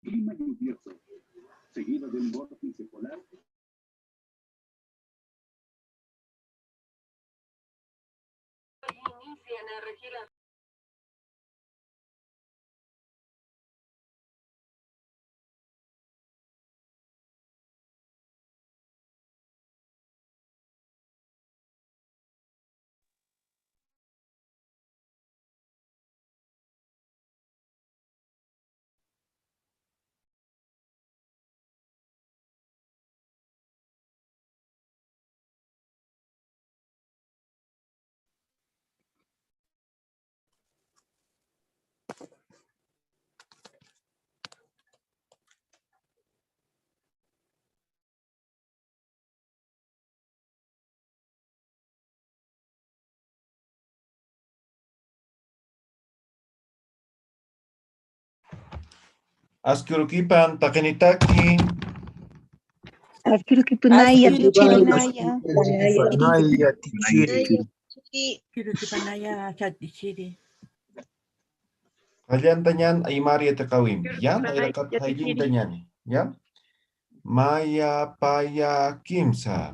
Clima lluvioso, seguido de un vórtice polar. Inicia energía. Askurukipan takenitaki. Askurukipanaya tichiri. Askurukipanaya chatichiri. Allantañan aymari etekawim. Ya, irakat hayllintañani. Ya. Maya paya kimsa.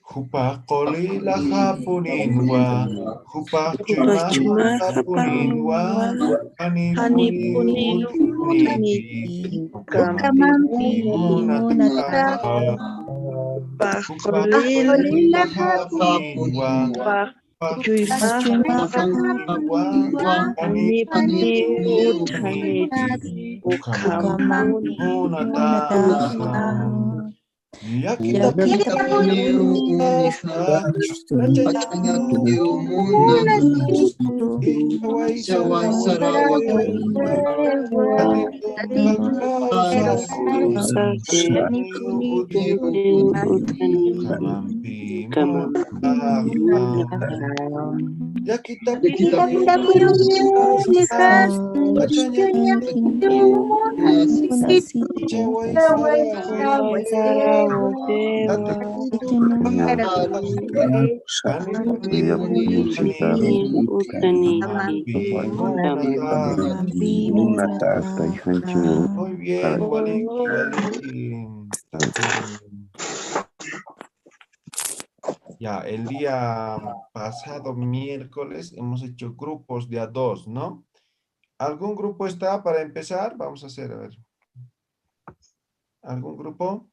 Hupa qolila hapuninwa. Hupa chuma hapuninwa. Hanipuni utanipi. Ukamampi munataha. Hupa qolila hapuninwa. Yakita Muy bien, Waliki. Ya, el día pasado, miércoles, hemos hecho grupos de a dos, ¿no? ¿Algún grupo está para empezar? Vamos a hacer, a ver. ¿Algún grupo?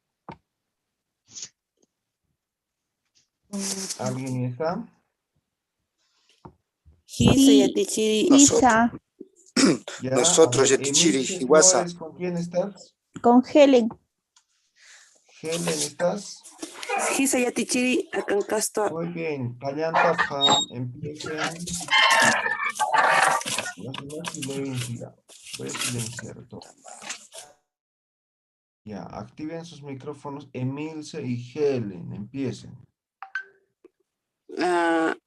¿Alguien está? Nosotros, Yatichiri, Iguasa. ¿Con quién estás? Con Helen. Helen, ¿estás? Hisa Yatichiri, Akankasto. Muy bien. Callantaja, empiecen. No silencia. Voy a silenciar todo. Ya, activen sus micrófonos Emilce y Helen. Empiecen.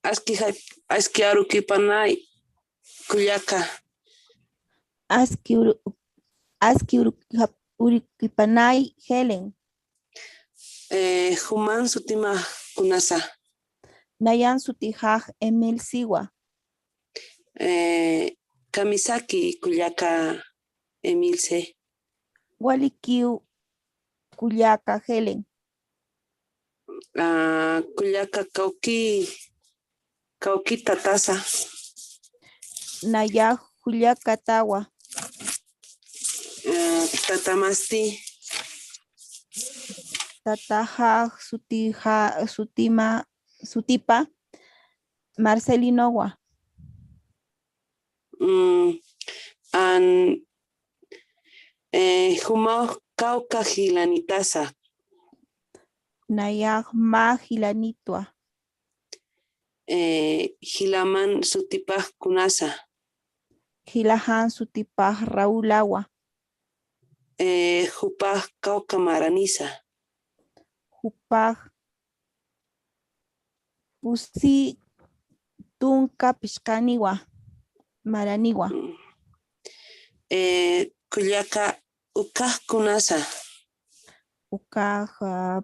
Aski Arukipanay, Kuyaka. Aski Urikipanay Helen. Human Sutima Kunasa. Nayan Sutijaj Emil Siwa. Kamisaki Kuyaka Emilce. Walikiu Kuyaka Helen. Kuyaka Kauki Tatasa. Naya Kuyaka Tawa. Tatamasti. Tataja Sutipa Marcelinowa. Humo Kauka Gilanitasa. Nayaj Majilanitwa. Gilaman Sutipaj Kunasa. Gilahan Sutipaj Raulawa. Jupaj Kauka Maranisa. Jupaj Pusi Tunka Pishkaniwa. Maraniwa. Kuyaka Ukaj Kunasa. Ukaj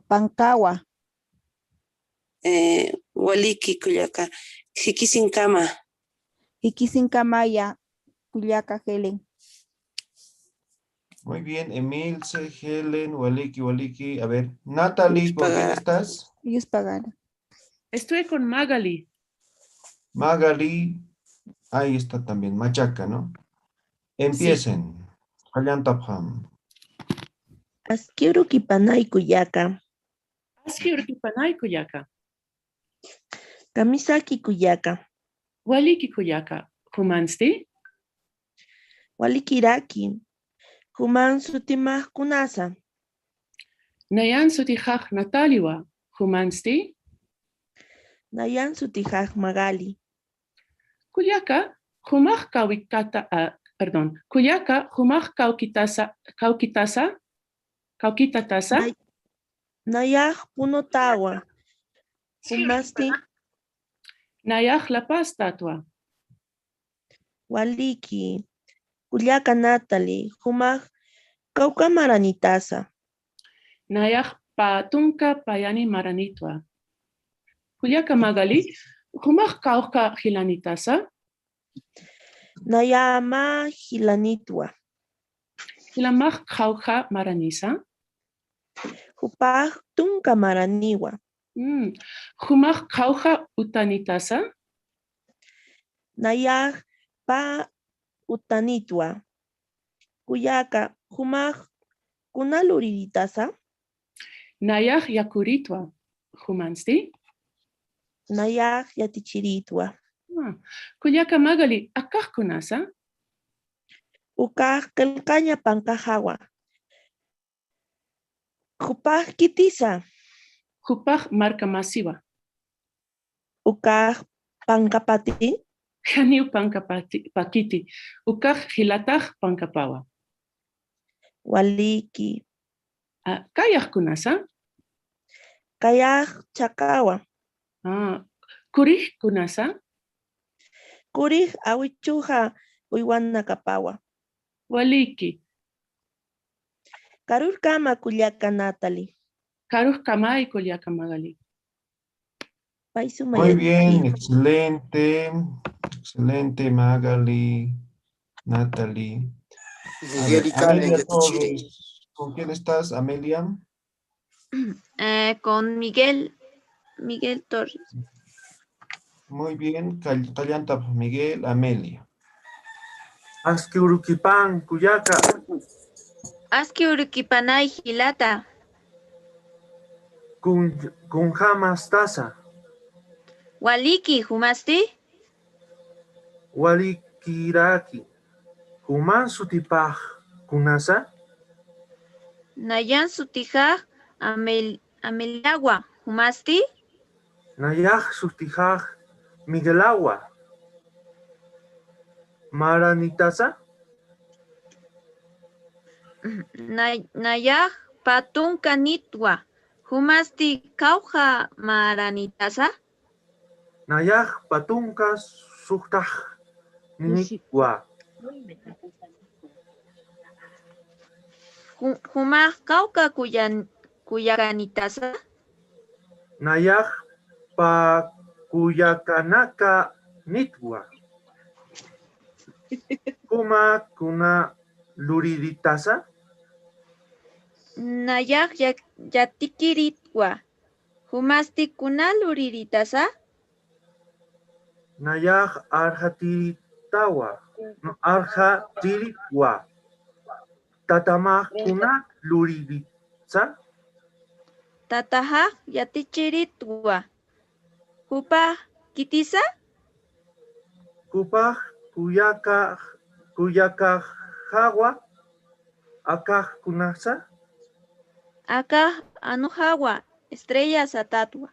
Pankawa. Waliki Kuyaka Hikisinkama. Hikisinkamaya Kuyaka Helen. Muy bien, Emilce, Helen, Waliki. A ver, Natalie, ¿con quién estás? Ellos pagaron. Estoy con Magali. Magali, ahí está también, Machaca, ¿no? Empiecen. Kalyantapham. Asquiru kipanay kuyaka. Aski urkipanay kuyaka. Kamisaki kuyaka. Waliki kuyaka. Humansti? Walikiraki. Human sutimah kunasa. Nayan sutihak Nataliwa. Humansti? Nayan sutihah magali. Kuyaka humak kawikata, perdón. Kuyaka humak kaukitasa. Nayah punotawa. Humasti Nayah la paz tatua. waliki. Kuyaka Natalie. Humak kaukamaranitasa. Nayah patunka payani maranitwa. Kuyaka Magali humak kauka hilanitasa. Nayama hilanitwa. Hilamak kauka maranisa. Hupah tunka maraniwa. Humak kauka utanitasa. Nayah pa utanitwa. Kuyaka humak kunaluritasa. Nayah yakuritwa. Humansti? Nayah yatichiritwa. Kuyaka Magali akah kunasa. Ukah kelkanya pankahawa. Hupah kitisa. Hupah marka masiwa. Ukah pankapati. Haniu pakiti. Ukah hilatah pankapawa. Waliki. Kayah kunasa. Kayah chakawa. Kurih kunasa. Kurih awichuha uywana kapawa. Waliki. Karur kama kuyaka Natalie. Karuh kamay Kuyaka Magali. Muy bien, excelente. Excelente, Magali, Natalie. Miguel y Karen Amelia Yatichiri. Torres, ¿con quién estás, Amelia? Con Miguel Torres. Muy bien, Callantap, Miguel, Amelia. Aski urukipan kuyaka. Aski urukipanay hilata. Kun jamas tasa. Waliki humasti. Walikiraki. Human sutipah kunasa. Nayan sutijah ameliagua humasti. Nayah sutijah Miguelagua. Maranitasa. Nayah patunka nitwa. Humasti kauja maranitasa. Nayah patunka suhtah nikwa. Humah kauka kuyakanitasa. Nayah pa kuyakanaka nitwa. Kuma kuna luriditasa. Nayah yatikiritwa. Humasti kunaluriditasa. Nayah arhatiritawa. Arhatiritwa. Tatamah kuna luriditsa. Tataha yatichiritwa. Hupah kitisa. Kupah kuyaka hawa. Akah kunasa. Akah anuhawa. Estrella satatwa.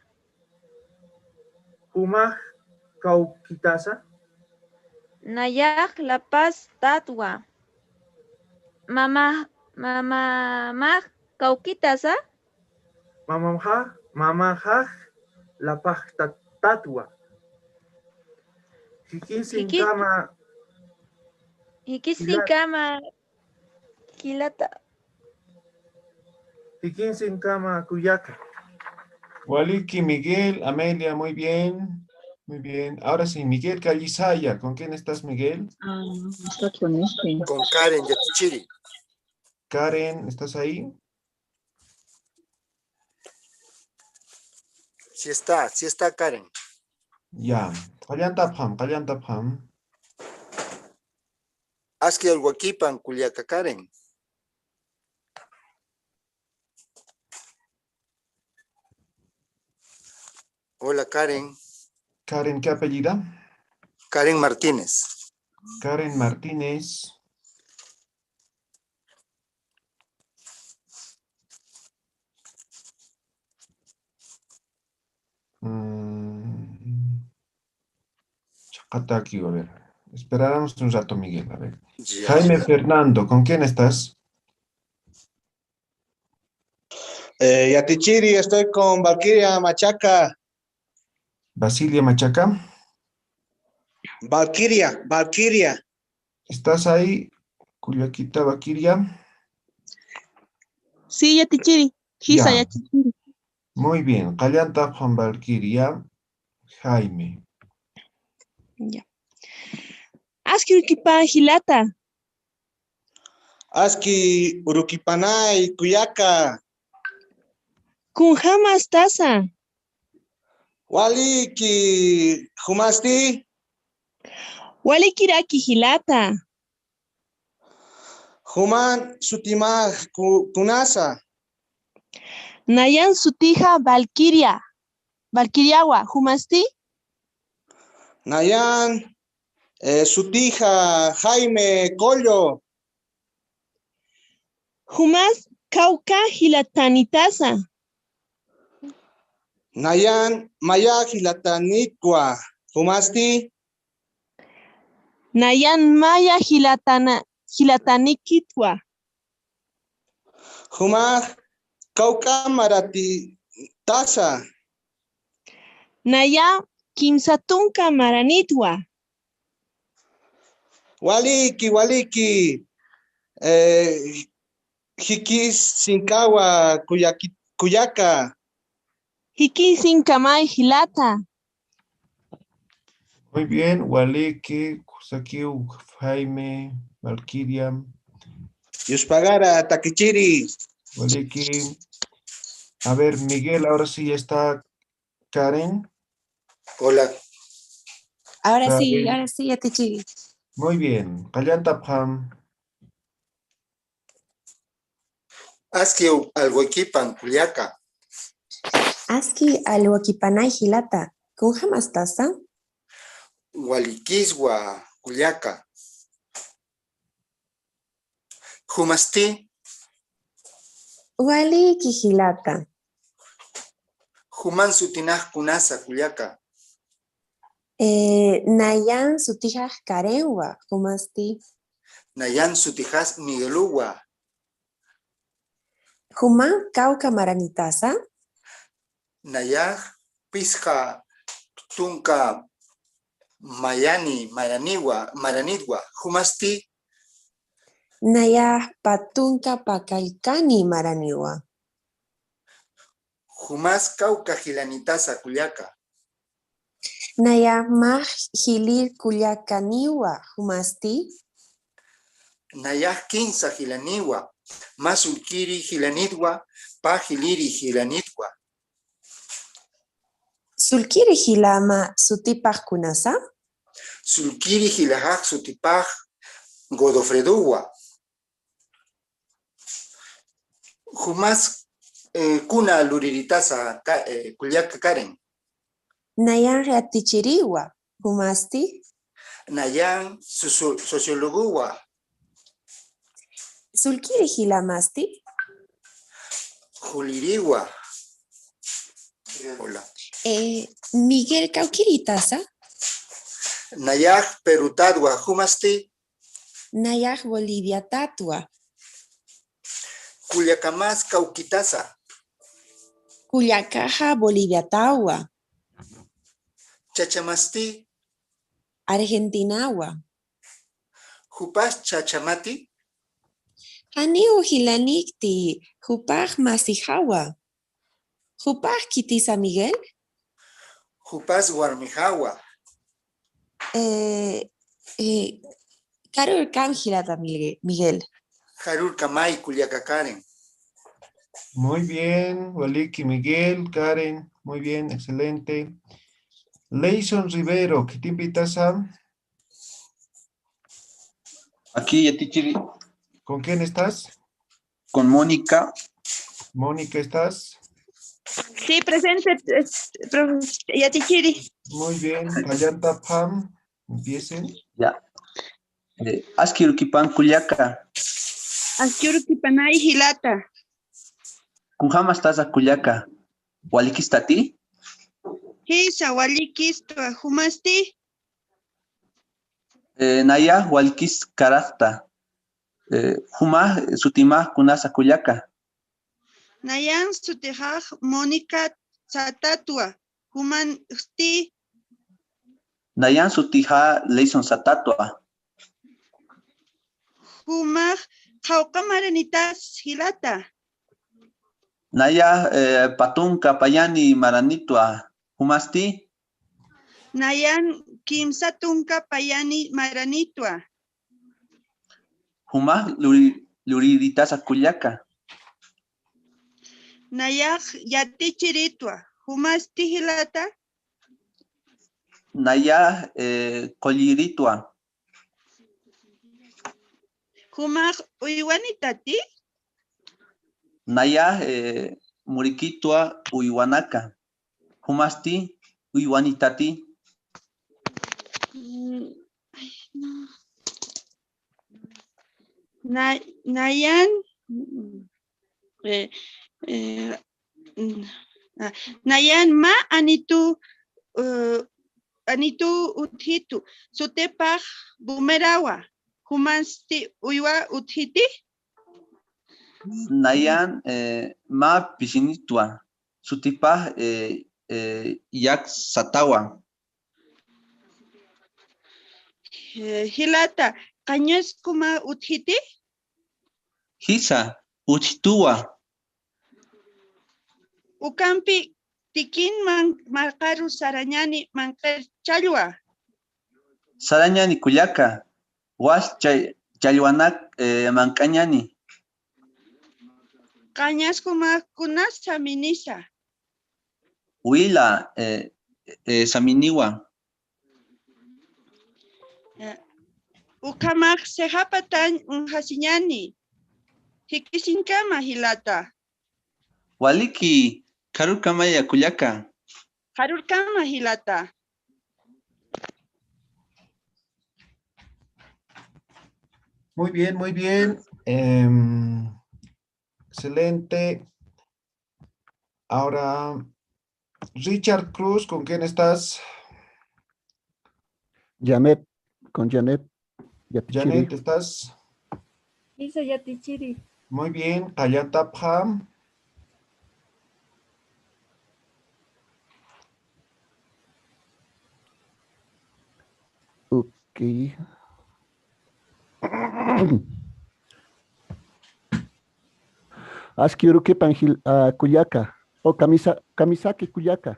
Humah kaukitasa. Nayah la paz tatwa. Mama kaukitasa. Mamahah lapah tatwa. Hikisin kama. Hikisin kama. Kilata. Hikisin kama kuyaka. Waliki, Miguel, Amelia, muy bien. Muy bien. Ahora sí, Miguel Callisaya. ¿Con quién estás, Miguel? Está con este. Con Karen Yatichiri. Karen, ¿estás ahí? Sí está Karen. Ya. Kalyantapham. Aski Alhuaquipan, Culiaca Karen. Hola Karen. Karen, ¿qué apellida? Karen Martínez. Karen Martínez. Chacataque, a ver. Esperáramos un rato, Miguel, a ver. Ya. Jaime Fernando, ¿con quién estás? Yatichiri, estoy con Valkyria Machaca. Basilia Machaca. Valkyria. ¿Estás ahí? Culiaquita, Valkyria. Sí, Yatichiri. Ya. Yatichiri. Muy bien. Kalyantapham, Valkyria. Jaime. Ya. Aski Urquipa Gilata. Aski Uruquipanay, Cuyaca. Kunjamas Taza. Waliki Humasti. Walikiraki Gilata. Human Sutimah Kunasa. Nayan Sutija Valkyria. Valkyriawa. Humasti. Nayan Sutija Jaime Collo. Humas Kauka Gilatanitaza. Nayan Maya Gilatanitwa. Humasti. Nayan Maya Gilatanikitwa. Humah Kauka Marati Tasa. Naya Kimsatunka Maranitwa. Waliki. Hikis Sinkawa Cuyaca. Hiki Sinkamay Gilata. Muy bien. Waliki, Kusakiu, Jaime, Valkyria. Yuspagara Takichiri. Waliki. A ver, Miguel, ahora sí ya está Karen. Hola. Ahora Karen. sí, Yatichiri. Muy bien. Kalyantapham. Aski Alhuaquipan, Culiaca. Aski Alhuaquipanay Gilata. ¿Kunjamas Taza? Walikiswa, Culiaca. Humasti. Waliki Gilata. Human Sutinah Kunasa, Culiaca. Nayan Sutijas Karenwa. Humasti. Nayan Sutijas Migueluwa. Human Cauca Maranitaza. Nayaj Pisca Tunca Maranidwa. Humasti. Naya Patunka Pakalkani Maraniwa. Humas Cauca Gilanitaza, Culiaca. Naya Maj Gilir Culiacaniwa. Humasti. Nayaj Quinza Gilaniwa. Masulkiri Gilanidwa. Pa Giliri Gilanidwa. Sulkiri Gilama Sutipaj Kunasa. Sulkiri Gilajaj Sutipaj Godofreduwa. Humas Kuna Luriritaza, Culiaca Karen. Nayan Reatichiriwa. Humasti. Nayan Sociologuwa. Sulkiri Gilamasti. Juliriwa. Hola. Miguel Cauquiritaza. Nayaj Perutadwa. Humasti. Nayaj Bolivia Tatua. Culiacamas Cauquitaza. Culiacaja Bolivia Taua. Chachamasti. Argentinawa. Jupas Chachamati. Aniu Gilanikti. Jupaj Masijawa. Jupaj Kitisa Miguel. Hupas warmihawa. Karur kam hilata Miguel. Harur kamay Kuliaka Karen. Muy bien, Waliki, Miguel, Karen, muy bien, excelente. Leison Rivero, ¿qué te invitas a? Aquí, Yatichiri, ¿Con quién estás? con Mónica. Mónica, ¿estás? Sí, presente, Yatichiri. Muy bien, Kayanta Pam, empiecen. Ya. Askirukipan Kuliaka. Askiurukipanay hilata. Kunjama estás a Kuliaka. Walikistati. Hisa walikisto humasti. Naya Walikis Karakta. Huma Sutima Kunasa Kuliaka. Nayan sutihaj Mónica Satatua. Humasti. Nayan Sutija Leison Satatua. Humaj Jaucamaranitas hilata. Naya Patunka Payani Maranitua. Humasti. Nayan Kimsatunka Payani Maranitua. Huma Luriditas Kuliaka. Nayak Yatichiritua. Humasti hilata. Naya Koliritua. Humaj Uywanitati. Naya Murikitua Uywanaka. Humasti Uywanitati. Nayan Nayan ma anitu uthitu sutepaj bumerawa humasti uywa uthiti. Nayan ma Pishinitua. Sutipa Yak Satawa. Hilata kañas kuma uthiti. Hisa Uchitua. Ukampi tikin markaru sarañani manker chalwa. Sarañani Kuliaka. Was Chalwanak Mancañani. Kañas kuma kunas saminisa. Huila Saminiwa. Ukamak sehapatan hasiñani. Hikisinkama hilata. Waliki Karukamaya Kuliaka. Harurkama hilata. Muy bien, muy bien. Excelente. Ahora, Richard Cruz, ¿con quién estás? Janet, con Janet. Janet, ¿estás? Isa Yatichiri. Muy bien. Kayanta Pam. Ok. Askiuruki Kuyaka. O Kamisaki Kuyaka.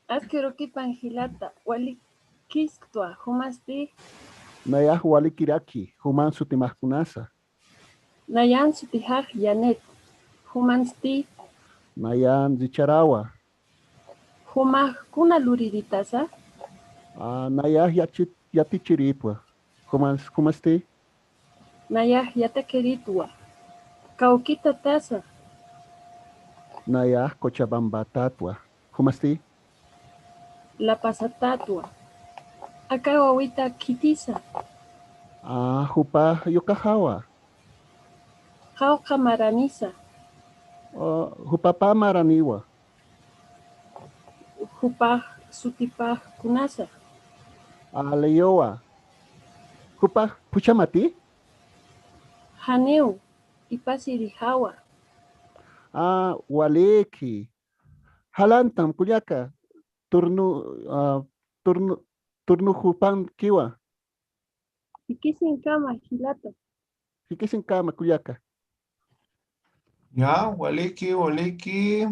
Askiruki Pangilata. Walikistua. Humasti. Nayah Walikiraki. Human Sutimahkunasa. Nayan Sutihaj Janet. Humansti. Nayan Zicharawa. Humaj kuna luriditasa. Nayah Yatichiripua. Humasti. Nayaj yatakeritua. Kaukita tasa. Nayah Cochabamba Tatua. Humasti. La pasatatua. Acá ahorita kitisa. Hupa Yokahawa. Jauka maranisa. Hupapa Maraniwa. Hupaj sutipaj kunasa. Leyoa. Hupa Puchamati. Haneu. Ipasirihawa. Waleki. Halantam Kuyaka. Turnu Hupan Kiwa. Hikisin kama hilata. Hikisin kama Kuyaka. Ya, Waliki.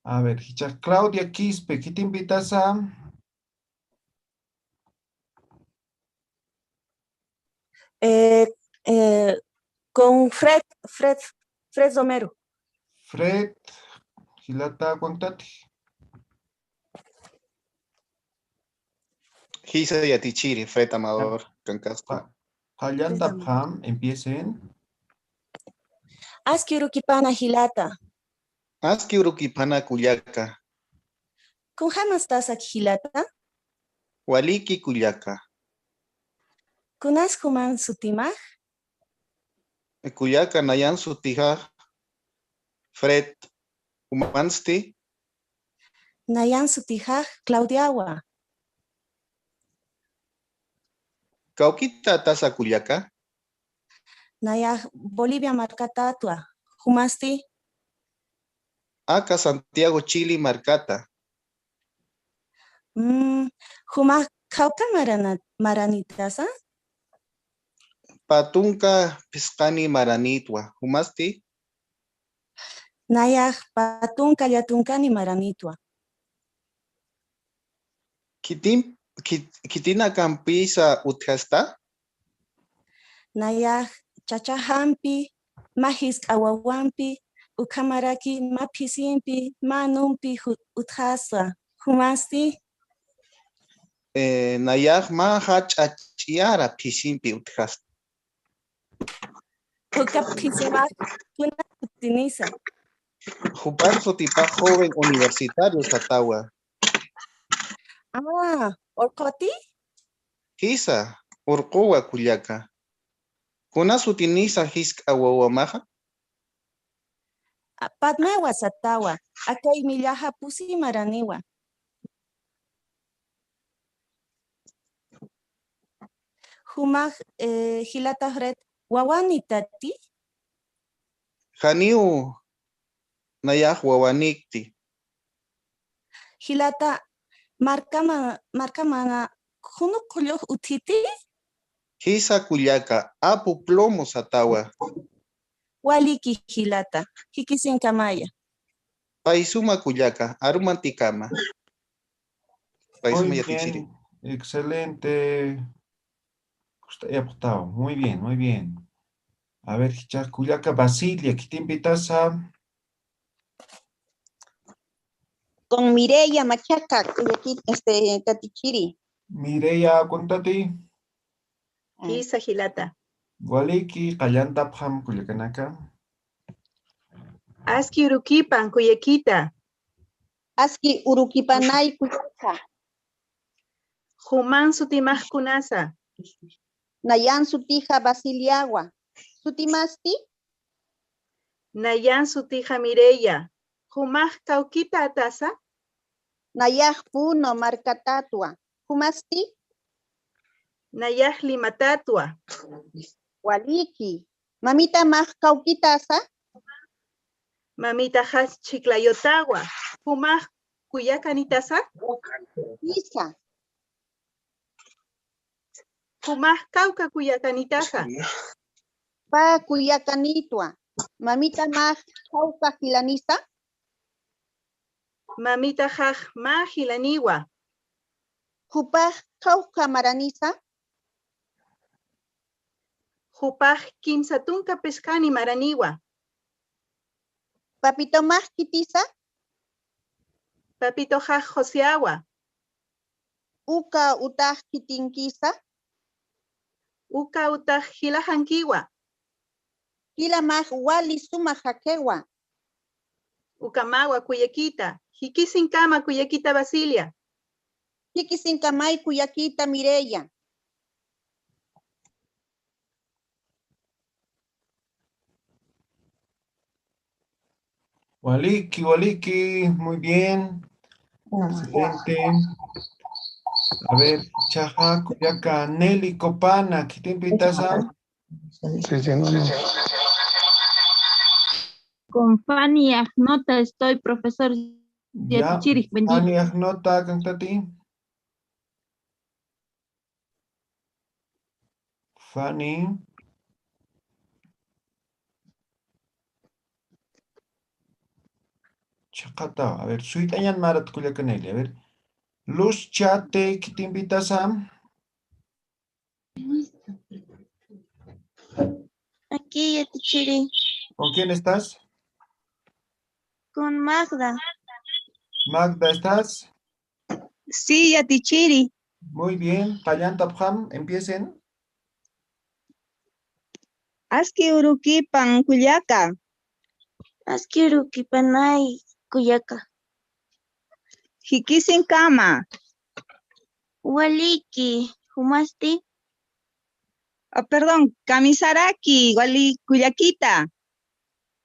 A ver, hicha Claudia Quispe, ¿qué te invitas a? Eh, eh, con Fred Romero. Fred, Hilata, contate. Gisa y Atichiri, Fred Amador, Cancasco. Hallanta Pam, empiecen. Askirukipana Hilata. Aski Urukipana Cuyaca, Con Hamastasak Hilata. Waliki Cuyaca, Kunas Human Sutimaj. Cuyaca Nayan Sutija, Fred Humansti, Nayan Sutijaj Claudiawa. Cauquita Taza Cuyaca, Naya Bolivia Marcatatua. Humasti. Aca Santiago Chile Marcata, Humaj Kauka Maranitasa. Patunca Piscani Maranitwa, Humasti, Naya Patun Kayatunkani Maranitwa. Kitina Campisa Utjasta, Naya Chachahampi. Mahis Awawampi. Ukamaraki Mapisimpi. Manumpi Uthasa. Humasti. Nayaj Mahach Achiara Pisimpi Utjasta. Ukapisima. Tinisa. Jupar Sotipa joven universitario Satawa. Orkoti? Hisa, Urkowa Cuyaca. Kuna sutinisa hisk awawamaja? Padmewa Satawa. Akay Millaja Pusi Maraniwa. Humaj Hilata Red. Wawani Tati. Janiu Nayaj wawanikti. Hilata markamana Hunukulyo Utiti. Hisa Cuyaca, Apu plomo Satawa. Waliki Hilata. Hikisin Kamaya. Paisuma Cuyaca, Arumanticama. Muy bien, excelente. He apuntado. Muy bien, muy bien. A ver, Cuyaca Basilia, ¿qué te invitas a? Con Mireya Machaca, Tatichiri. Mireya, cuéntate. Hisa Hilata. Waliki, Kallanta Pam, Cuyacanaka. Aski Urukipan Kuyakita. Aski Urukipanay Kuyaka. Human Sutimaj Kunasa. Nayan Sutija Basiliagua. Sutimasti? Nayan Sutija Mireya. Humaj Kaukita Atasa. Nayaj Puno Marcatatua. Humasti? Nayaj Limatatua. Waliki. Mamita Maj Kaukitasa. Mamita Has Chiclayotawa. Humaj Kuyakanitasa. Isa. Humaj Kauka Kuyakanitasa. Pa Kuyakanitua. Mamita Maj Kauka Hilanisa. Mamita Haj Ma Hilaniwa. Jupaj Kauka Maranisa. Jupaj Kimsatunka Pescani Maraniwa. Papito Maj Kitisa. Papito Haj Joseawa. Uka Utaj Kitinkisa. Uka Utaj Hilahankiwa. Hila Maj Wali Suma Jaquewa. Ukamawa Kuyakita. Hikisinkama Kuyakita Basilia. Hikisinkamay Kuyakita Mireya. Waliki, muy bien. Excelente. A ver, Chaja, Cuyaca, Nelly Copana, ¿qué te invitas a? Con Fanny Agnota estoy, profesor. Ya, Fanny Agnota, cántate. Fanny. Chakata. A ver, suitañan marat kuyakaneli. A ver. Luz chate, ¿qué te invitas a? Aquí, Yatichiri, ¿Con quién estás? con Magda. Magda, ¿estás? Sí, Yatichiri. Muy bien. Payantapjam, empiecen. Aski urukipan kuyaka. Askiru kipanay kuyaka. Hikisin kama. Waliki, humasti. Perdón, kamisaraki, wali kuyakita.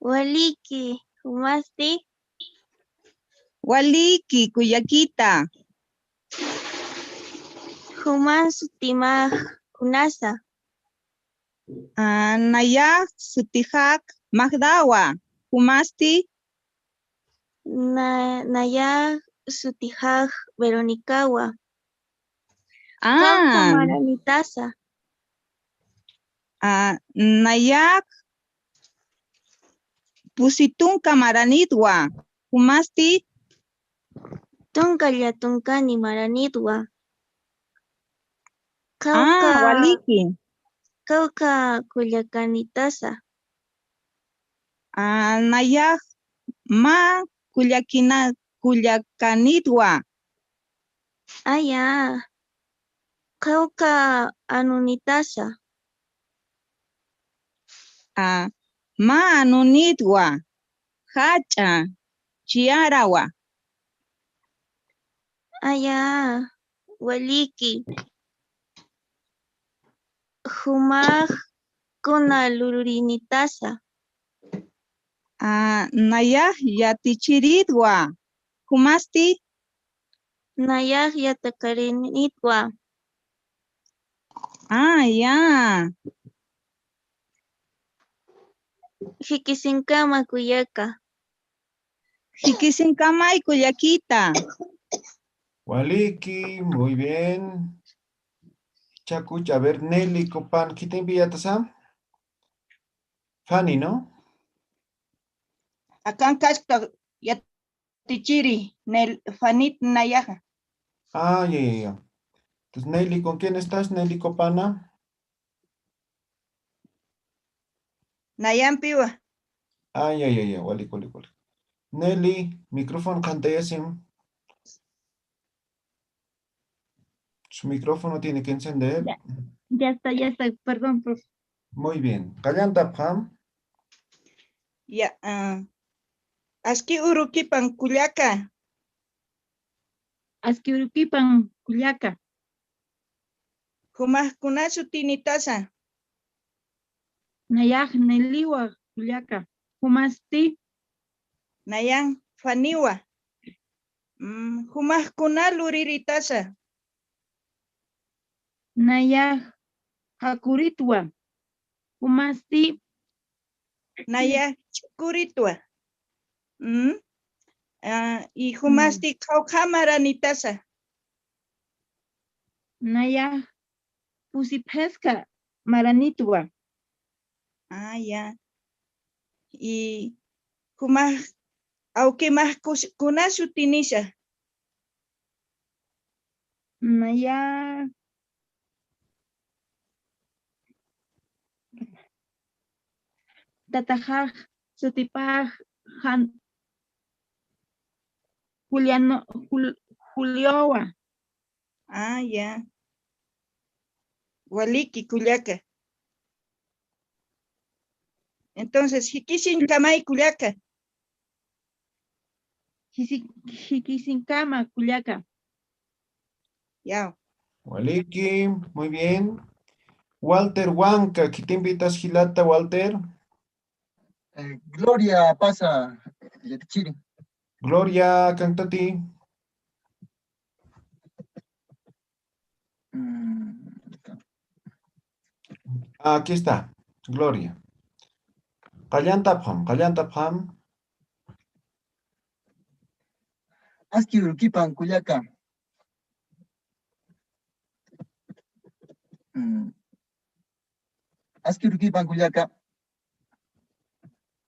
Waliki, humasti. Waliki kuyakita. Humas timah kunasa. Nayak sutihak magdawa. Humasti. Naya sutihaj Veronikawa. Kauka maranitasa. Nayak pusitun kamaranitwa. Humasti. Tunkalla tunkani maranitwa. Waliki. Kauka kullakanitasa. Nayak ma kullakanitwa. Aya. Kauka anunitasa. Ma anunitwa. Hacha. Chiarawa. Aya. Waliki. Humaj kuna lururinitasa. Nayak yatichiridwa. Humasti. Nayak yatakarinitwa. Ya. Hikisinkama kuyaka. Hikisinkama y kuyakita. Waliki, muy bien. Chacucha, a ver, Nelly, Copan, ¿qué te invitas a? Fanny, ¿no? Akan kashka yatichiri nel fanit nayaja. Ya. Entonces, Nelly, ¿con quién estás, Nelly Copana? Nayampiwa. Ya, wali. Nelly, micrófono cantayasim. Su micrófono tiene que encender. Ya está, perdón, profe. Muy bien. Callanta, Pam. Ya, aski urukipan kuyaka. Aski urukipan kuyaka. Humajkunasu tinitasa. Nayaj neliwa kuyaka. Humasti. Nayan faniwa. Humajkuna luriritasa. Nayaj hakuritwa. Humasti. Naya chukuritwa. Y humasti kaukhamaranitasa. Nayaj pusipheska maranitwa. Ya. Y humaj auke más kunasu tinisa. Naya tatajaj sutipaj han Juliowa. Ya. Waliki kuyaka. Entonces, hikisin kamay kuyaka. Hikisinkama kuyaka. Ya. Waliki, muy bien. Walter Huanca, ¿qué te invitas, Gilata, Walter? Gloria pasa, Yatichiri. Gloria, cántati. Aquí está, Gloria. Callantapam. Aski urukipan kuyaka. Aski urukipan kuyaka.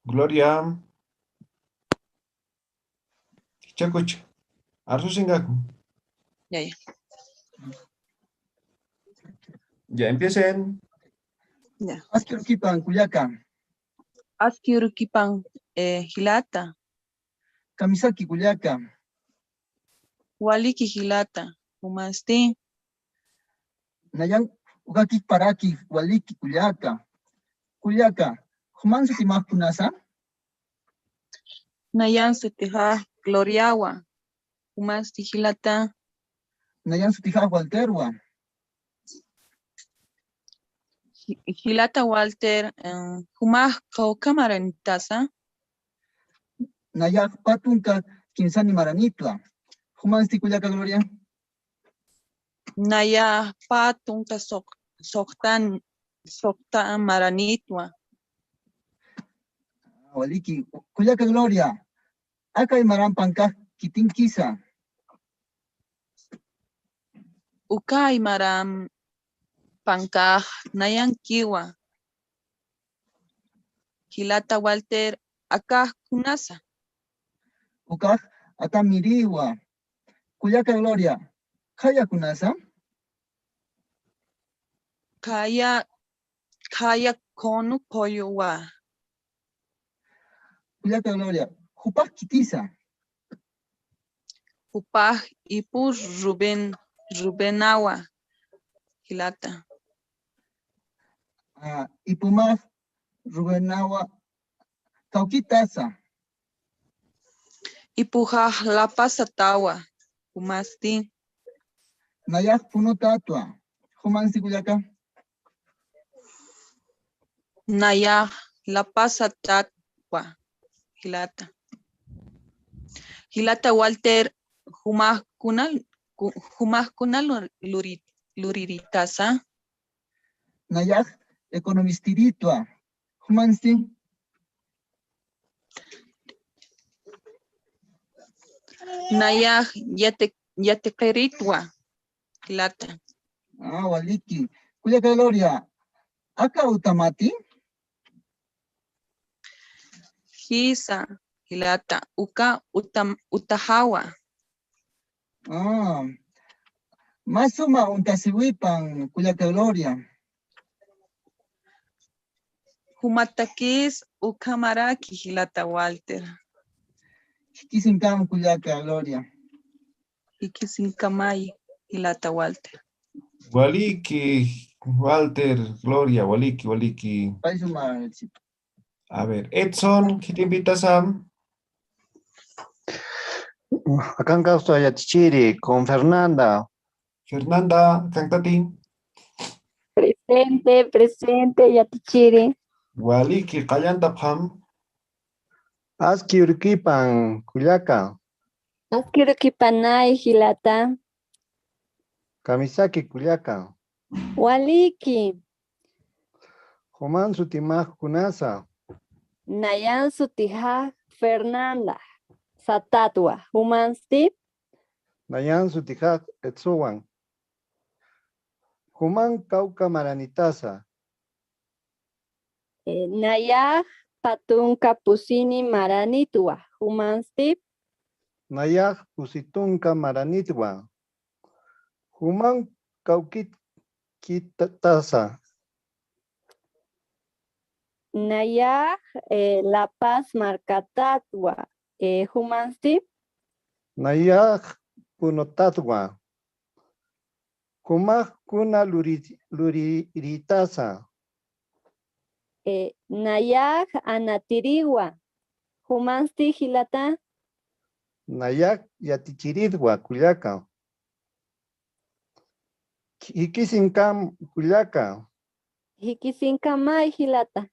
Gloria. Chacucha. Arsusingaku. Ya, ya. Ya empiecen. Ya. Askirukipan Culiaca. Askirukipan Hilata. Kamisaki Culiaca. Waliki Hilata. Umasti. Nayan Ugaki Paraki Waliki Culiaca. Culiaca. Humansu Timakunasa. Nayan Sutiha Gloriawa. Umasti Hilata. Nayan Sutija Walterwa. Hilata Walter. Humah Cámara Nitasa. Nayak Patunka Kinsani Maranitla. Humansti Culiaca Gloria. Naya Patunta Soktan Maranitwa. Waliki Culiaca Gloria. Acá Maran Panca Kitinkisa. Ukay Maram Pankaj Nayan Kiwa. Hilata Walter Akaj Kunasa. Ukaj Atamiriwa. Culiaca Gloria. Kaya Kunasa. Kaya Konu Poyowa. Culiaca Gloria. Jupak Kitisa. Upaj Ipu Rubenawa. Hilata. Ipumaf Rubenawa. Taukitasa. Ipujaj La Pasatawa. Umasti. Nayak Punotatua. Humansi Culiaca. Naya La Pasatatwa. Hilata. Hilata Walter Humaj Kunal Luriritasa. Nayak Economistiritua. Humansi. Naya Yatekeritwa. Hilata. Waliki. Culiaca Gloria. Aka Utamati. Hisa. Hilata. Uka Utahawa. Masuma Untasiwipan Culiaca Gloria. Humatakis Ukamaraki Hilata Walter. Kisinkam Culiaca Gloria. Ikisinkamay Hilata Walter. Waliki, Walter, Gloria, Waliki. Paisuma. A ver, Edson, ¿qué te invitas a? Acá en Causto Ayatichiri con Fernanda. Fernanda, Cantati. Presente, Yatichiri. Waliki, Kayanta Pam. Aski Urquipan, Culiaca. Askirukipanay Hilata. Kamisaki, Culiaca. Waliki. Juman Sutimaj Kunasa. Nayan Sutija Fernanda. Satatwa. Humansti. Nayan Sutijaj Etsuwan. Juman Cauca Maranitasa. Naya Patunka Pusini Maranitwa. Humansti. Nayaj Pusitunka Maranitwa. Juman Cauquit Kitasa. Naya La Paz Marcatatwa. Humansti. Nayaj Punotatwa. Kumaj Kuna Luriritasa. Nayak Anatiriwa. Humansti Hilata. Nayak Yatichiridwa, Culiaca. Ikisinkam, Culiaca. Hikisinkamay Hilata.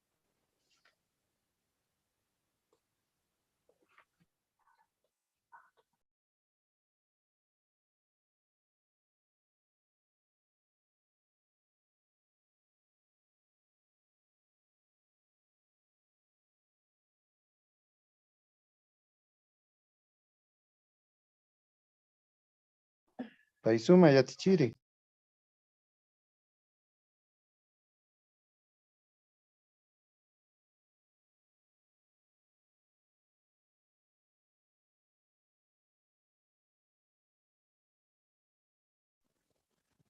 Paisuma Yatichiri.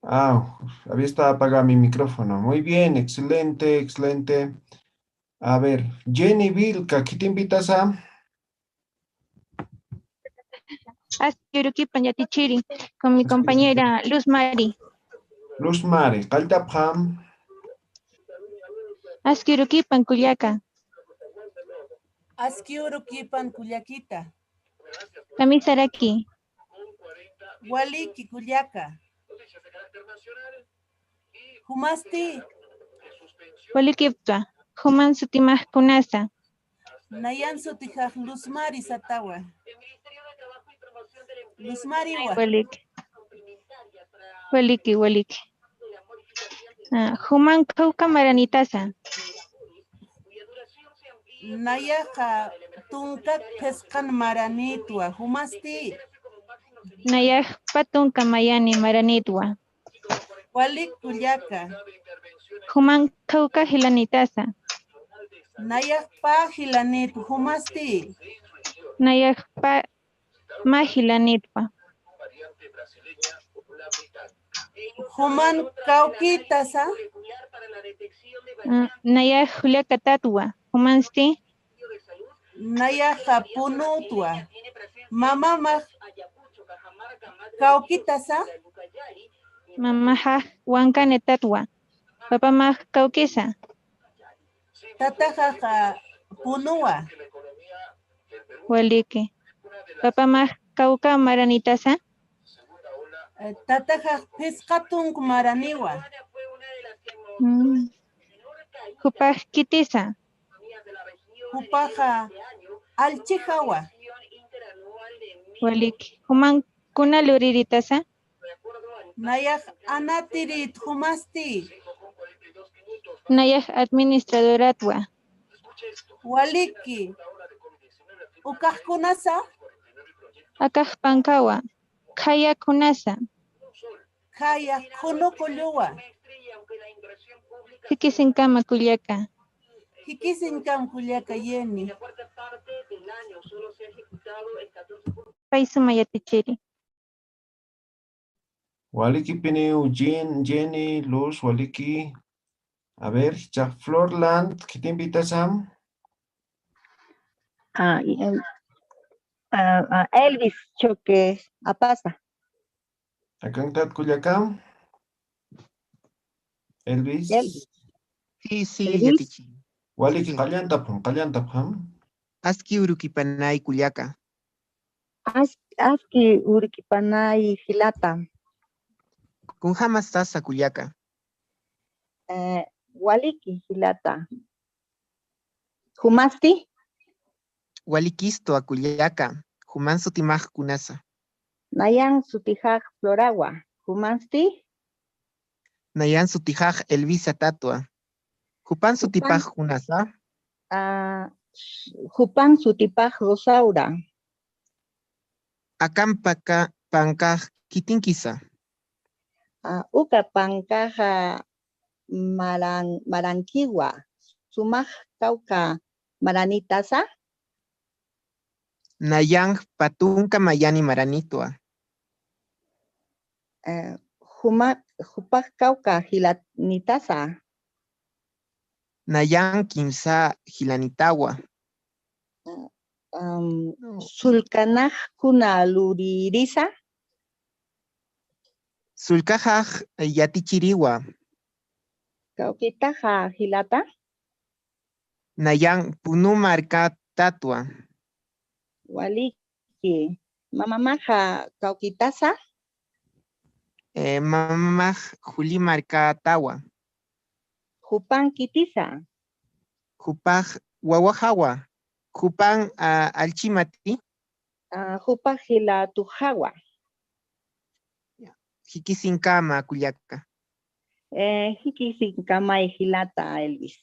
Ah, había estado apagado mi micrófono. Muy bien, excelente, excelente. A ver, Jenny Vilca, ¿qué te invitas a? Askyurukipan Yatichiri, con mi compañera Luz Mari. Luz Mari, Kaltapham. Askyurukipan Culiaca. Askyurukipan Culiaquita. Kamisaraki. Waliki Culiaca. Humasti. Walikiptua. Human Sutimah Kunasa. Nayan Sutijaj Luz Mari Satawa. Luz Mari wa. Waliki. Human Kauka Maranitasa. Nayaja Tunka Pescan Maranitwa. Humasti. Nayaj Patunka Mayani Maranitwa. Walik Culiaca. Human Kauka Hilanitasa. Nayaj Pa Hilanit. Humasti. Nayaj Pa Mahilanitwa. Human Kaukitasa. Nayaj Juliaca Tatwa. Humansti. Nayaja Punutwa. Mamá Kaukitasa. Mamaha Wankane Tatwa. Papa Mah Kaukisa. Tatajaja Punua. Waliki. Papa Mah Kauka Maranitasa. Tataja Pescatung Maraniwa. Kupah Kitisa. Kupaja Alchijawa. Waliki. Human Kuna Luriditasa. Nayaj Anatirit Humasti. Nayaj Administradoratwa. Waliki. Ukajkunasa. Akaj Pankawa. Kaya Kunasa. Kaya Kunukulua. Hikisinkama Kuliaka. Hikisinkam Kuliaka Yeni. Paisuma Yatichiri. Waliki Pineu, Jenny, Luz, Waliki. A ver, Jack Florland, ¿qué te invitas a? Elvis Choque Apasa. ¿A cantar Culiacán? Elvis. Sí, Yatichi. Waliki Kalyantapham. Aski Urukipanay Culiaca. Aski Urukipanay Hilata. Con jamás tasa Culiaca. Waliki Hilata. Humasti. Walikisto a Culiaca. Human Sutimaj Kunasa. Nayan Sutijaj Florawa. Humasti. Nayan Sutijaj Elvisa Tatua. Hupan Sutipaj Kunasa. Hupan Sutipaj Rosaura. Akampaka Pankaj Kitinkisa. Uka Pankaja Marankiwa. Sumaj Kauka Maranitasa. Nayang Patunka Mayani Maranitua. Hupak Kauka Hilanitasa. Nayang Kimsa Hilanitawa. Sulkanaj Kuna Luririsa. Sulkajaj Yatichiriwa. Kaukitaja Hilata. Nayang Punumarka Tatua. Waliki. Mamamaja Kaukitasa. Mamamaj Julimarka Tawa. Jupan Kitisa. Jupaj Wawajawa. Jupan Alchimati. Jupa Hilatujawa. Hikisinkama Culiaca. Hikisinkama Hilata Elvis.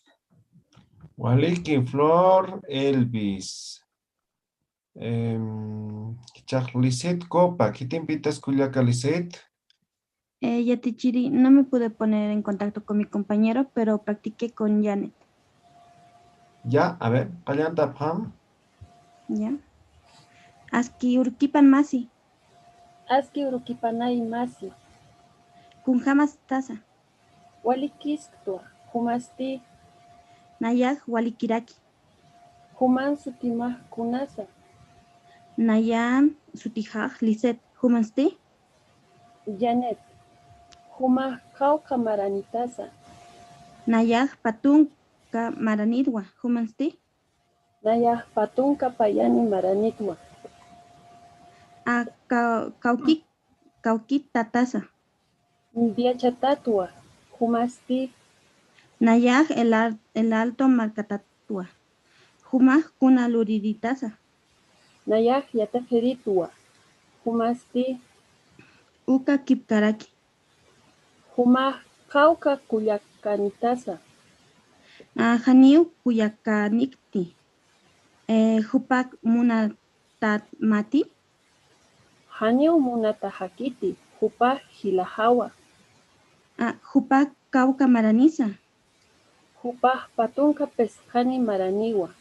Waliki Flor Elvis. Lisette Copa, ¿qué te invitas Culiaca Lisette? Yatichiri, no me pude poner en contacto con mi compañero, pero practiqué con Janet. Ya, a ver, Kalyantapham. Ya. Aski Urkipan Masi. Aski Urukipanay Masi. kunjamas tasa. Walikistua, humasti, Nayaj walikiraki. human sutimah kunasa. Nayan sutijaj liset humansti. Janet, humah kauka maranitasa. Nayaj patunka maranidwa humansti. Nayah patunka payani maranitwa. A kaukik tatasa. Diachatatua, humasti. Nayaj el alto marcatatua. Humaj kuna luriditasa. Nayah yataferitua, humasti. Uka kipkaraki. Humah kauka kuyakanitasa. Janiu kuyakanikti. Hupak munatat mati. Haniu munatahakiti, hupah hilahawa. Hupak kauka maranisa. Hupah patunka pescani maraniwa.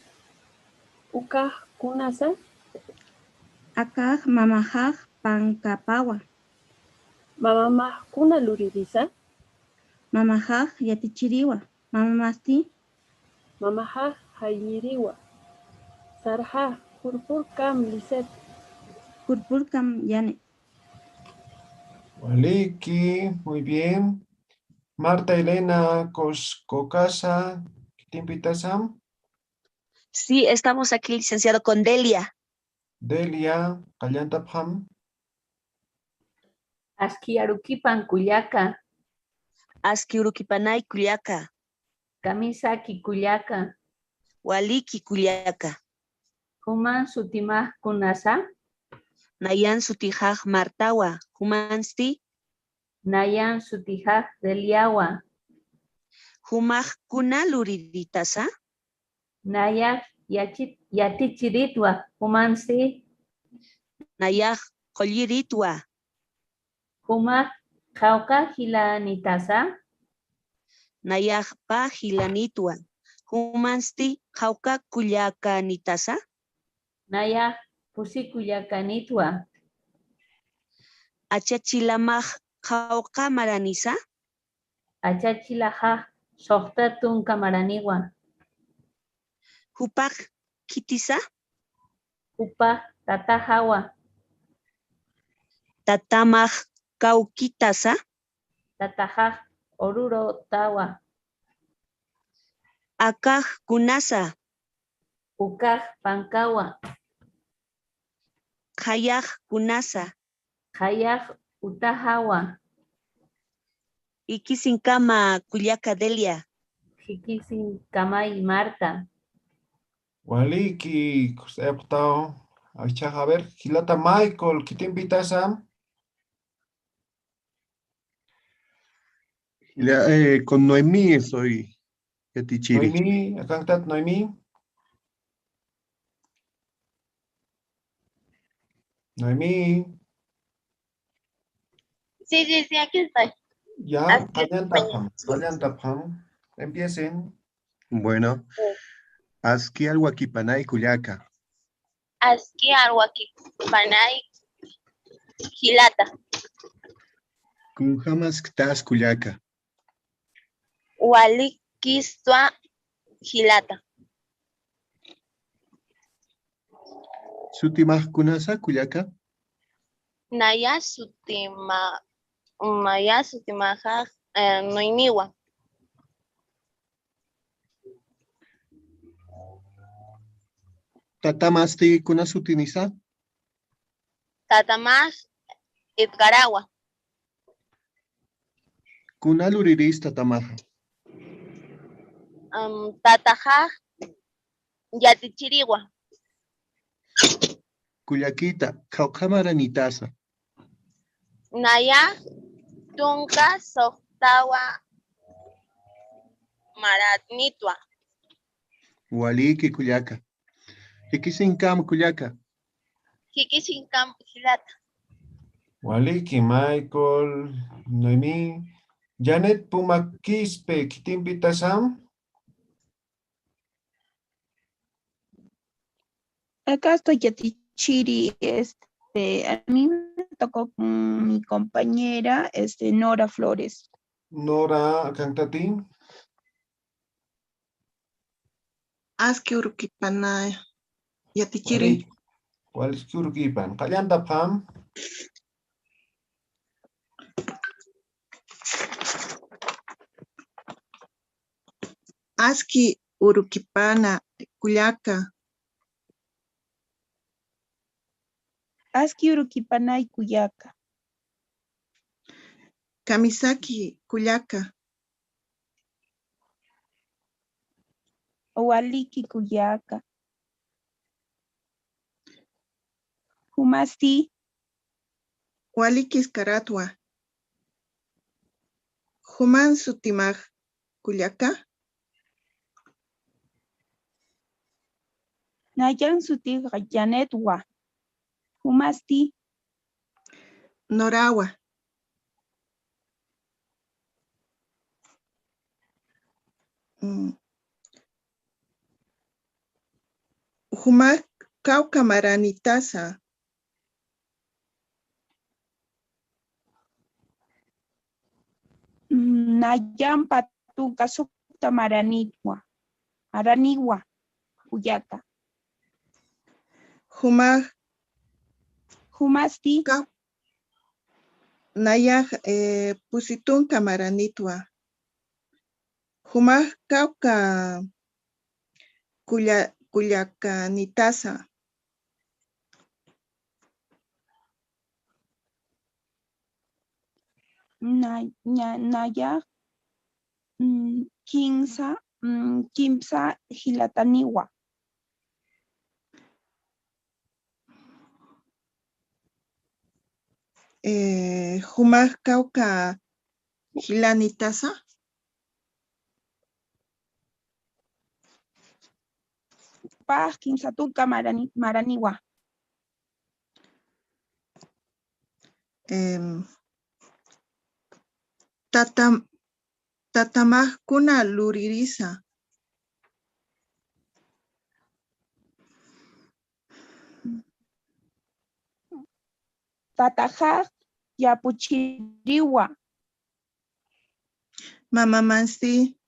Ukah kunasa. Akaj mamajaj pankapawa. Mamamah kuna luririsa. Mamajaj yatichiriwa. Mamamasti. Mamajaj hayiriwa. Sarja hurpurkam liset. Hurpurkam Janet. Waliki, muy bien. Marta Elena Kokasa, ¿Timpita-sam? Sí, estamos aquí, licenciado, con Delia. Delia, Kallantapam. Askiarukipan Kuyaka. Askiurukipanay Kuyaka. Kamisaki Kuyaka. Waliki Kuyaka. Human sutimah kunasa. Nayan sutijaj Martawa. Humansti. Nayan sutijaj Deliawa. Humaj kuna luriditasa. Nayak yatichiritwa. Humansti. Nayak kolliritwa. Humaj kauka hilanitasa. Nayak pa hilanitwa. Humansti kauka kuyakanitasa. Nayak pusikuyakanitwa. Achachilamaj kauka maranisa. Achachilaja sohtatun kamaraniwa. Hupak kitisa. Hupak tatahawa. Tatamaj kaukitasa. Tatajaj oruro tawa. Akaj kunasa. Ukaj pankawa. Kayaj kunasa. Kayaj utahawa. Ikisinkama Kuyaka Delia. Ikisinkama y Marta. Waliki, aceptado. A ver, Gilata Michael, ¿qué te invitas-sam? Con Noemí soy Yatichiri. Noemí, acá está Noemí. Noemí. Sí, aquí estoy. Ya, Kallantapam. Empiecen. Bueno, Aski Alhuaquipanay Cuyaca. Aski Alhuaquipanay Gilata. Kunjamas Ktas Cuyaca. Walikistua Gilata. Sutimaj Kunasa Cuyaca. Naya Sutimaja Noimiwa. Tatamasti Kunasutinisa. Tatamaj Itgarawa. Kunaluriris Tatamaja. Tataja Yatichiriwa. Cuyaquita, Caucamaranitasa. Naya Tunka Soktawa Maratnitwa. Waliki Cuyaca. Ikisinkam Cuyaca. Kikisinkam Gilata. Waliki, Michael, Noemí. Janet Pumakispe, ¿qué te invitas-sam? Acá estoy Yatichiri. A mí me tocó con mi compañera, Nora Flores. Nora, cantatín. Aski urukipana yatichiri. ¿Cuál es Urquipan? Callanda pam. Aski urukipana kullaka. Aski urukipanay kuyaka. Kamisaki kullaka. Waliki kuyaka. Humasti. Walikis karatwa. Human sutimaj kullaka. Nayan sutig Janetwa. Humasti. Norawa. Humak kaucamaranitasa. Nayan patuka sukta maranitwa. Maraniwa. Kuyaka. Humak Humasti. Nayaj pusitun camaranitwa. Humak kauka kullakanitasa. Nayaj kimsa hilataniwa. Humak kauka hilanitasa. Kimsa tuka maraniwa. Tatamaj kuna luririsa. Tatajaj yapuchiriwa. Mamamansi.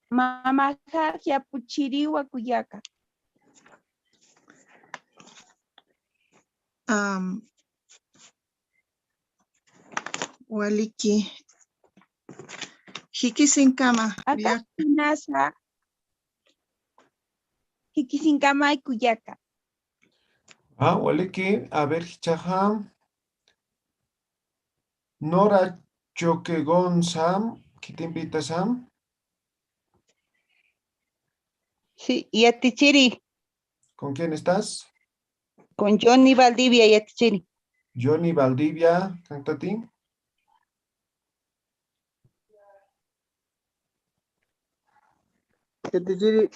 Mamajaj yapuchiriwa kuyaka. Waliki. Hikisinkama. Acá nasa. Hikisinkama y kuyaka. Waliki, a ver, hichajam. Nora Choquegon Sam, ¿qué te invitas, Sam? Sí, yatichiri. ¿Con quién estás? Con Johnny Valdivia yatichiri. Johnny Valdivia, cantatín. Yatichiri.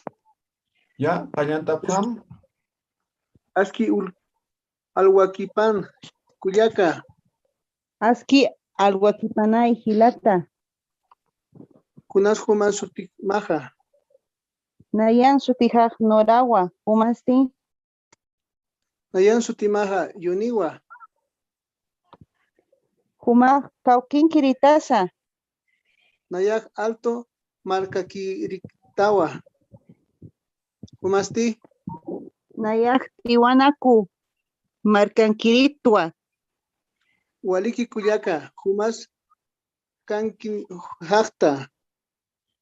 Ya, Payanta Pam. Aski alhuaquipan kuyaka. Aski alhuaquipanay hilata. Kunas human sutimaja. Nayan sutijaj norawa. Humasti. Nayan sutimaja yuniwa. Humak kaukin kiritasa. Nayak alto markakiritawa. Humasti. Nayak tiwanaku. Markankiritwa. Waliki kuyaka. Humas kankin hakta.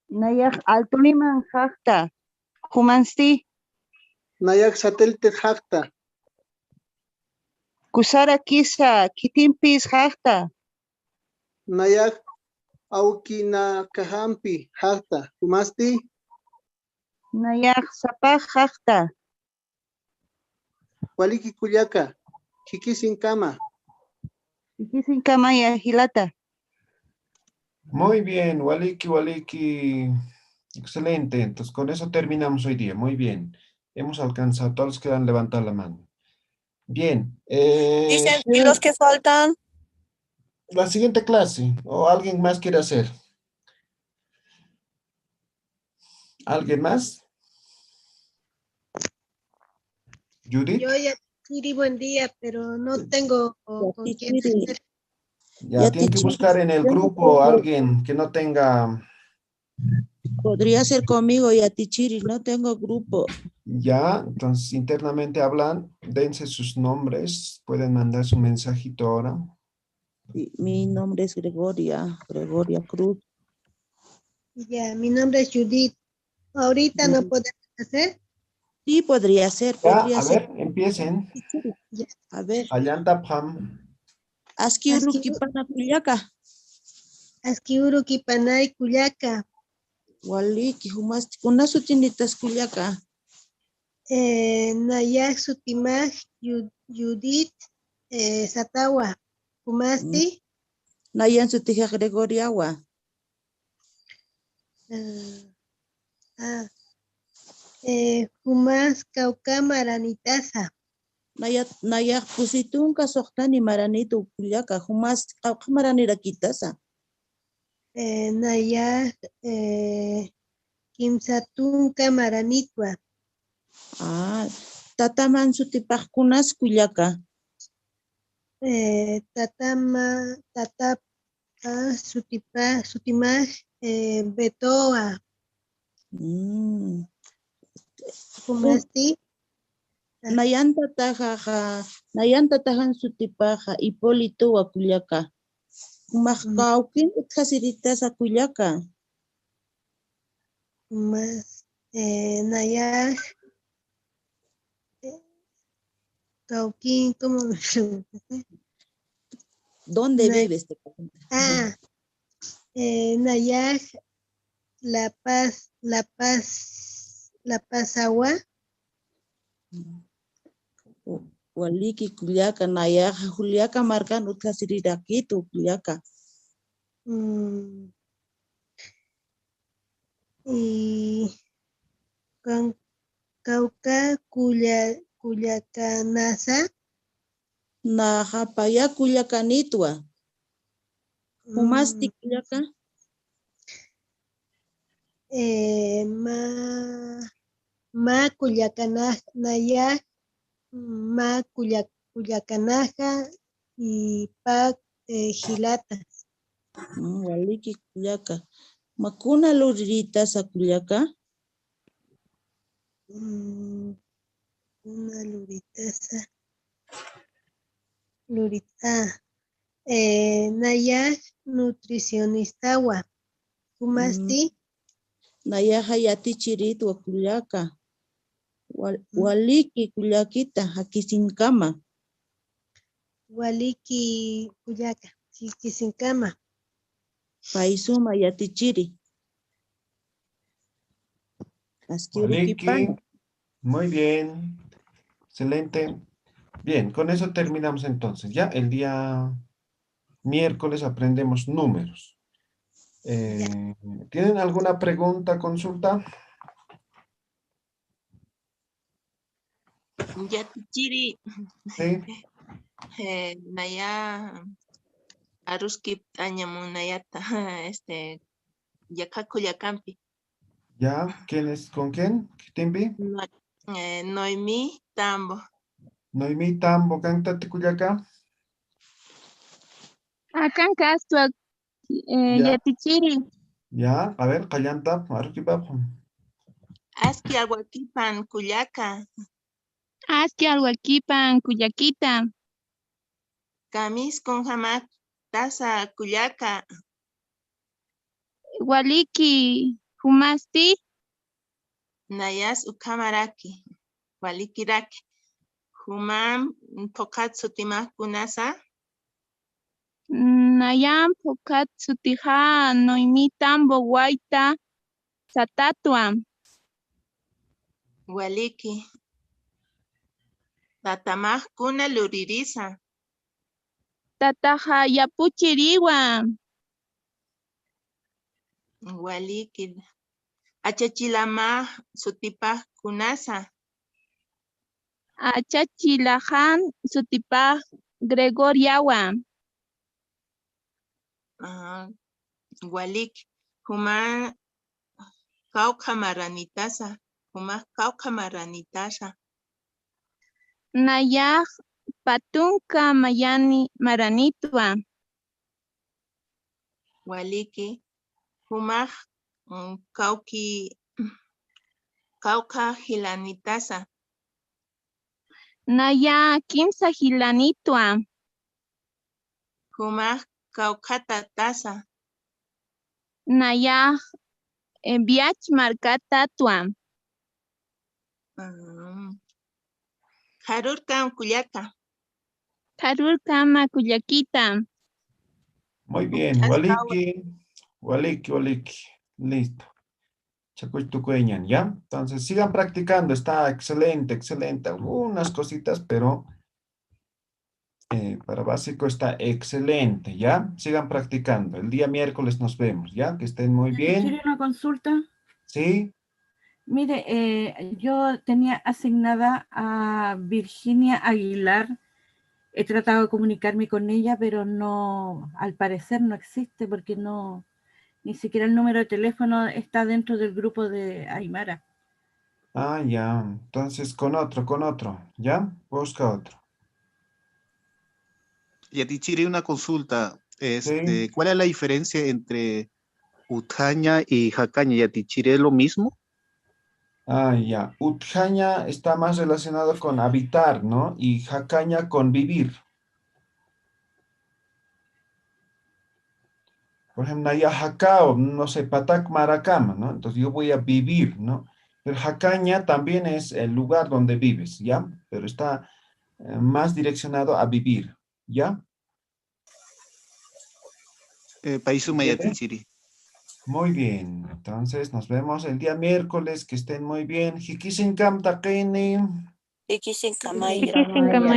Nayak altuliman hakta. Humasti. Nayak satélite hakta. Kusara kisa kitimpis hakta. Nayak aukina kahampi hakta. Humasti. Nayak sapaj hakta. Waliki kuyaka. Hikisinkama. Hikisinkama ya hilata. Muy bien, Waliki. Excelente. Entonces, con eso terminamos hoy día. Muy bien. Hemos alcanzado. Todos los que han levantado la mano. Bien. Dicen, ¿y los que faltan? La siguiente clase. ¿O alguien más quiere hacer? ¿Alguien más? Judith. Yo ya, Chiri, buen día, pero no tengo con quién hacer. Ya tienen que buscar en el grupo a alguien que no tenga. Podría ser conmigo y a Tichiri, no tengo grupo. Ya, entonces internamente hablan, dense sus nombres, pueden mandar su mensajito ahora. Mi nombre es Gregoria Cruz. Ya, mi nombre es Judith. Ahorita no podemos hacer. Sí, podría ser, podría ser. Ver, empiecen. Ya. A ver. Allanta Pam. Askiuru Kipana Kuliaka. Askiuru Kipanay Kuliaka. Waliki humasti kunasu tinitas Kuliaka. Nayak Sutimaj Judith Satawa. Humasti. Nayan Sutija Gregoriawa. Humas Kauka Maranitasa. Nayak pusitunka sohtani maranitu Kuliaka. Humas Kauka Maranira Kitasa. Nayak Kimsatunka Maranitwa. Tataman Sutipaj kunas Kuliaka. Tatapa Sutimaj Betoa. Humasti. Nayanta tajan Sutipaja Hipólito wa Kuliaka. Humakaukin utkasiritasa Kuliaka. Humas Nayak Cauquín, ¿cómo me preguntaste? ¿Dónde vives? Nayak, La Paz Agua. Waliki Kuliaka, Nayak, Juliaka Marcan, Utkasirirakitu, Kuliaka. Y con Cauca Culiacanasa. Najapaya Kuliakanitwa. Humasti Kuliaka. Ma Culiacanaja, Ma Culiacanaja y Pa Gilata. Waliki Kuliaka. Makuna Lurita sa Kuliaka. Una Luritasa. Lurita. Nayak Nutricionista. Humasti. Nayak Hayati Chirit wa Kuliaka. Waliki Kuliakita, Hakisinkama. Waliki Kuliaka, Hakisinkama. Paisuma Yatichiri. Waliki. Muy bien. Excelente. Bien, con eso terminamos entonces. Ya el día miércoles aprendemos números. ¿Tienen alguna pregunta, consulta? Yatichiri. Sí. Naya Aruskip Añamunayata, Yakakuyakampi. ¿Ya? ¿Quién es? ¿Con quién? ¿Timbi? Noemí Tambo. Noemí Tambo, cántate Cuyaca. Acá en Castro, Yatichiri. Ya, a ver, Callanta, Aski Alhuaquipan Cuyaca. Aski Alhuaquipan Cuyaquita. Camis con Jamac Taza Cuyaca. Waliki Humasti. Nayas Ukamaraki. Walikiraki. Humam Pokatsu Timah Kunasa. Nayam Pokatsu Tija Noimi Tambo Guaita Satatua. Waliki. Tatamah Kuna Luririsa. Tataja Yapuchiriwa. Waliki. Achachilama Sutipah Kunasa. Achachilajan Sutipah Gregoriawa. Walik. Huma Kauka Maranitasa. Huma Kauka Maranitasa. Nayaj patunka mayani maranitwa. Waliki. Humaj kauka hilanitasa. Naya kimsa hilanitwa. Humaj kaukata tasa. Naya viach markatatwa. Harurka kuyaka. Harurka makuyakita. Muy bien, Waliki. Listo. Chacuitucueñan, ¿ya? Entonces sigan practicando, está excelente. Algunas cositas, pero para básico está excelente, ¿ya? Sigan practicando. El día miércoles nos vemos, ¿ya? Que estén muy bien. ¿Quiere una consulta? Sí. Mire, yo tenía asignada a Virginia Aguilar. He tratado de comunicarme con ella, pero no, al parecer no existe porque ni siquiera el número de teléfono está dentro del grupo de Aymara. Ah, ya. Entonces con otro, ¿ya? Busca otro. Yatichiri, una consulta. Sí. ¿Cuál es la diferencia entre Utjaña y Jacaña? ¿Yatichiri es lo mismo? Ah, ya. Utjaña está más relacionado con habitar, ¿no? Y Jacaña con vivir. Por ejemplo, Naya Jacao, no sé, Patak Maracama, ¿no? Entonces yo voy a vivir, ¿no? Pero Jacaña también es el lugar donde vives, ¿ya? Pero está más direccionado a vivir, ¿ya? Paisuma Yatichiri. Muy bien, entonces nos vemos el día miércoles, que estén muy bien. Hikisinkam takeni. Hikisinkama. Hikisinkama.